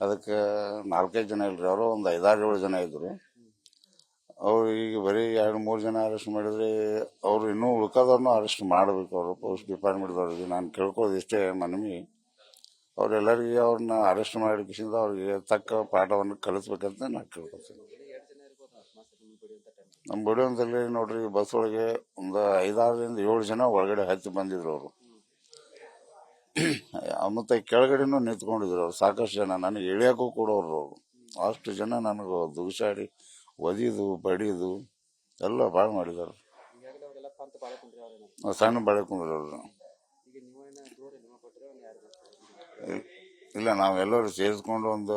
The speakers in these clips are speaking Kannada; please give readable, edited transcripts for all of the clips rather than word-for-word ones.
ಅದಕ್ಕೆ 4-5 ಜನ ಇಲ್ರಿ, ಅವರು ಒಂದು 5-6-7 ಜನ ಇದ್ರು. ಅವ್ರು ಈಗ ಬರೀ 2-3 ಜನ ಅರೆಸ್ಟ್ ಮಾಡಿದ್ರೆ ಅವ್ರು ಇನ್ನೂ ಉಳ್ಕೋದವ್ರನ್ನೂ ಅರೆಸ್ಟ್ ಮಾಡಬೇಕು. ಅವರು ಪೊಲೀಸ್ ಡಿಪಾರ್ಟ್ಮೆಂಟ್ದವ್ರಿಗೆ ನಾನು ಕೇಳ್ಕೋದು ಇಷ್ಟೇ ಮನವಿ, ಅವರೆಲ್ಲರಿಗೆ ಅವ್ರನ್ನ ಅರೆಸ್ಟ್ ಮಾಡಿಕಿಸಿಂದ ಅವ್ರಿಗೆ ತಕ್ಕ ಪಾಠವನ್ನು ಕಲಿಸ್ಬೇಕಂತ ನಾನು ಕೇಳ್ಕೊತೀನಿ. ನಮ್ಮ ಬಡಿಯೊಂದಲ್ಲಿ ನೋಡ್ರಿ, ಬಸ್ ಒಳಗೆ ಒಂದು 5-6-7 ಜನ ಒಳಗಡೆ ಹತ್ತಿ ಬಂದಿದ್ರು ಅವರು. ಮತ್ತೆ ಕೆಳಗಡೆನೂ ನಿಂತ್ಕೊಂಡಿದ್ರು ಅವ್ರು ಸಾಕಷ್ಟು ಜನ. ನನಗೆ ಇಳಿಯೋಕ್ಕೂ ಕೊಡೋರು ಅವರು. ಅಷ್ಟು ಜನ ನನಗೆ ದುಗಿಸಾಡಿ ಒದಿದು ಬಡಿದು ಎಲ್ಲ ಭಾಳ ಮಾಡಿದ್ದಾರೆ. ಸಣ್ಣ ಬಾಳೆ ಕುಂದ್ರವ್ರು ಇಲ್ಲ, ನಾವೆಲ್ಲರೂ ಸೇರಿಸ್ಕೊಂಡು ಒಂದು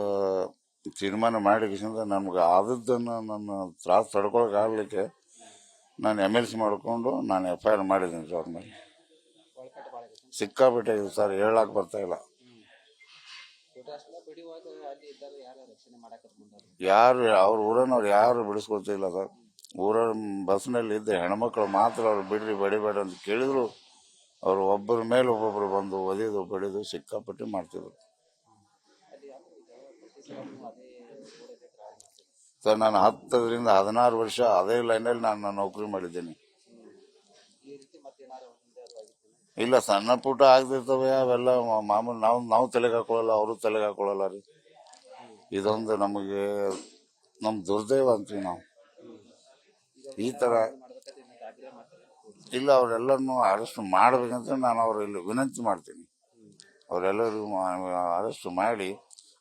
ತೀರ್ಮಾನ ಮಾಡಿಕಿಸಿಂದ ನಮ್ಗೆ ಆದದ್ದನ್ನು ನನ್ನ ತ್ರಾಸು ತಡ್ಕೊಳಕ್ಕೆ ಆಗ್ಲಿಕ್ಕೆ ನಾನು MLC ಮಾಡಿಕೊಂಡು ನಾನು FIR ಮಾಡಿದ್ದೀನಿ ಸರ್. ಅವ್ರ ಮೇಲೆ ಸಿಕ್ಕಾಬಿಟ್ಟೆ ಇದೆ ಸರ್, ಹೇಳಕ್ ಬರ್ತಾ ಇಲ್ಲ. ಯಾರು ಅವ್ರ ಊರನ್ನವ್ರು ಯಾರು ಬಿಡಿಸ್ಕೊಳ್ತಿಲ್ಲ ಸರ್. ಊರ ಬಸ್ನಲ್ಲಿ ಇದ್ದ ಹೆಣ್ಮಕ್ಳು ಮಾತ್ರ ಅವ್ರು ಬಿಡ್ರಿ ಬಡಿಬೇಡ ಅಂತ ಕೇಳಿದ್ರು, ಅವ್ರು ಒಬ್ಬರ ಮೇಲೆ ಒಬ್ಬೊಬ್ರು ಬಂದು ಒದಿದು ಬಡಿದು ಸಿಕ್ಕಾಪಟ್ಟೆ ಮಾಡ್ತಿದ್ರು ಸರ್. ನಾನು 10-16 ವರ್ಷ ಅದೇ ಲೈನಲ್ಲಿ ನಾನು ನೌಕರಿ ಮಾಡಿದ್ದೀನಿ. ಇಲ್ಲ, ಸಣ್ಣ ಪುಟ್ಟ ಆಗ್ತಿರ್ತವೆ ಅವೆಲ್ಲ ಮಾಮೂಲಿ. ನಾವು ತಲೆಗೆ ಹಾಕೊಳ್ಳಲ್ಲ, ಅವರು ತಲೆಗೆ ಹಾಕೊಳ್ಳಲ್ಲ ರೀ. ಇದೊಂದು ನಮಗೆ ನಮ್ ದುರ್ದೈವ ಅಂತೀವಿ ನಾವು ಈ ತರ. ಇಲ್ಲ, ಅವರೆಲ್ಲರನ್ನು ಅರೆಸ್ಟ್ ಮಾಡ್ಬೇಕಂತ ನಾನು ಇಲ್ಲಿ ವಿನಂತಿ ಮಾಡ್ತೀನಿ. ಅವರೆಲ್ಲರೂ ಅರೆಸ್ಟ್ ಮಾಡಿ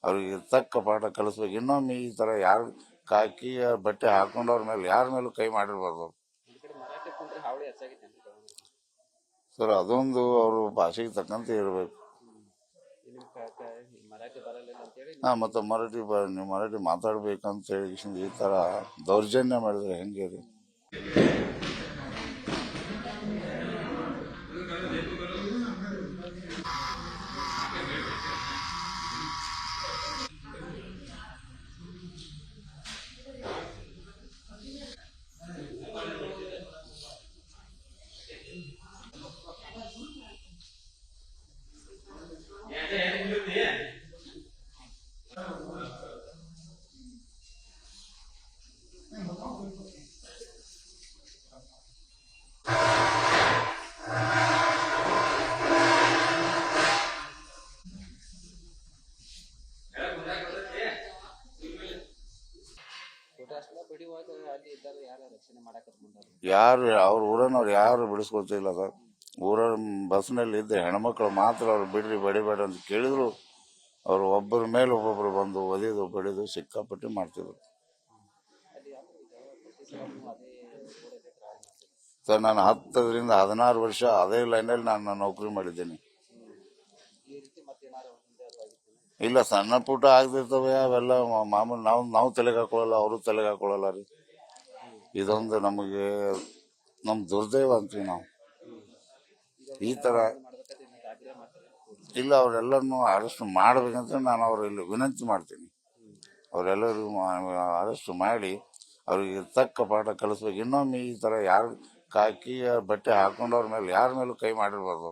ಅವ್ರಿಗೆ ತಕ್ಕ ಪಾಠ ಕಲಿಸ್ಬೇಕು. ಇನ್ನೊಮ್ಮೆ ಈ ತರ ಯಾರು ಕಾಕಿ ಬಟ್ಟೆ ಹಾಕೊಂಡವ್ರ ಮೇಲೆ ಯಾರ ಮೇಲೂ ಕೈ ಮಾಡಿರ್ಬಾರ್ದು ಸರ್. ಅದೊಂದು ಅವರು ಭಾಷೆಗೆ ತಕ್ಕಂತೆ ಇರಬೇಕು. ಮತ್ತೆ ಮರಾಠಿ ಮಾತಾಡ್ಬೇಕಂತ ಹೇಳಿ ಈ ತರ ದೌರ್ಜನ್ಯ ಮಾಡಿದ್ರೆ ಹೆಂಗೆ ರೀ? ಯಾರು ಅವ್ರ ಊರನ್ನವ್ರು ಯಾರು ಬಿಡಿಸ್ಕೊಳ್ತಿಲ್ಲ ಸರ್. ಊರ ಬಸ್ನಲ್ಲಿ ಇದ್ದ ಹೆಣ್ಮಕ್ಳು ಮಾತ್ರ ಅವ್ರು ಬಿಡ್ರಿ ಬಡಿಬೇಡ ಅಂತ ಕೇಳಿದ್ರು, ಅವ್ರು ಒಬ್ಬರ ಮೇಲೆ ಒಬ್ಬೊಬ್ರು ಬಂದು ಒದಿದು ಬಡಿದು ಸಿಕ್ಕಾಪಟ್ಟೆ ಮಾಡ್ತಿದ್ರು ಸರ್. ನಾನು 10-16 ವರ್ಷ ಅದೇ ಲೈನಲ್ಲಿ ನಾನು ನೌಕರಿ ಮಾಡಿದ್ದೀನಿ. ಇಲ್ಲ, ಸಣ್ಣ ಪುಟ್ಟ ಆಗ್ತಿರ್ತವೆ ಅವೆಲ್ಲ ಮಾಮೂಲಿ. ನಾವು ತಲೆಗೆ ಹಾಕೊಳ್ಳಲ್ಲ, ಅವರು ತಲೆಗೆ ಹಾಕೊಳ್ಳಲ್ಲ ರೀ. ಇದೊಂದು ನಮಗೆ ನಮ್ ದುರ್ದೈವ ಅಂತೀವಿ ನಾವು ಈ ತರ. ಇಲ್ಲ, ಅವರೆಲ್ಲರನ್ನು ಅರೆಸ್ಟ್ ಮಾಡ್ಬೇಕಂತ ನಾನು ಇಲ್ಲಿ ವಿನಂತಿ ಮಾಡ್ತೀನಿ. ಅವರೆಲ್ಲರೂ ಅರೆಸ್ಟ್ ಮಾಡಿ ಅವ್ರಿಗೆ ತಕ್ಕ ಪಾಠ ಕಲಿಸ್ಬೇಕು. ಇನ್ನೊಮ್ಮೆ ಈ ತರ ಯಾರು ಕಾಕಿ ಬಟ್ಟೆ ಹಾಕೊಂಡವ್ರ ಮೇಲೆ ಯಾರ ಮೇಲೂ ಕೈ ಮಾಡಿರ್ಬಾರ್ದು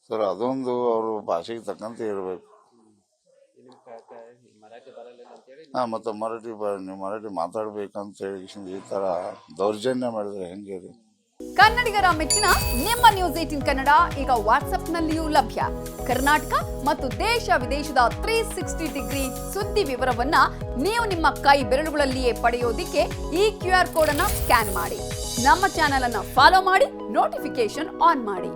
ಸರ್. ಅದೊಂದು ಅವರು ಭಾಷೆಗೆ ತಕ್ಕಂತೆ ಇರಬೇಕು. ಮತ್ತೆ ಮರಾಠಿ ಮಾತಾಡ್ಬೇಕಂತ ಹೇಳಿ ಈ ತರ ದೌರ್ಜನ್ಯ ಮಾಡಿದ್ರೆ ಹೆಂಗೆ ರೀ? ಕನ್ನಡಿಗರ ಮೆಚ್ಚಿನ ನಿಮ್ಮ ನ್ಯೂಸ್ 18 ಕನ್ನಡ ಈಗ ವಾಟ್ಸ್ಆಪ್ನಲ್ಲಿಯೂ ಲಭ್ಯ. ಕರ್ನಾಟಕ ಮತ್ತು ದೇಶ ವಿದೇಶದ 360 ಡಿಗ್ರಿ ಸುದ್ದಿ ವಿವರವನ್ನ ನೀವು ನಿಮ್ಮ ಕೈ ಬೆರಳುಗಳಲ್ಲಿಯೇ ಪಡೆಯೋದಿಕ್ಕೆ ಈ QR ಕೋಡ್ ಅನ್ನ ಸ್ಕ್ಯಾನ್ ಮಾಡಿ. ನಮ್ಮ ಚಾನೆಲ್ ಅನ್ನ ಫಾಲೋ ಮಾಡಿ, ನೋಟಿಫಿಕೇಶನ್ ಆನ್ ಮಾಡಿ.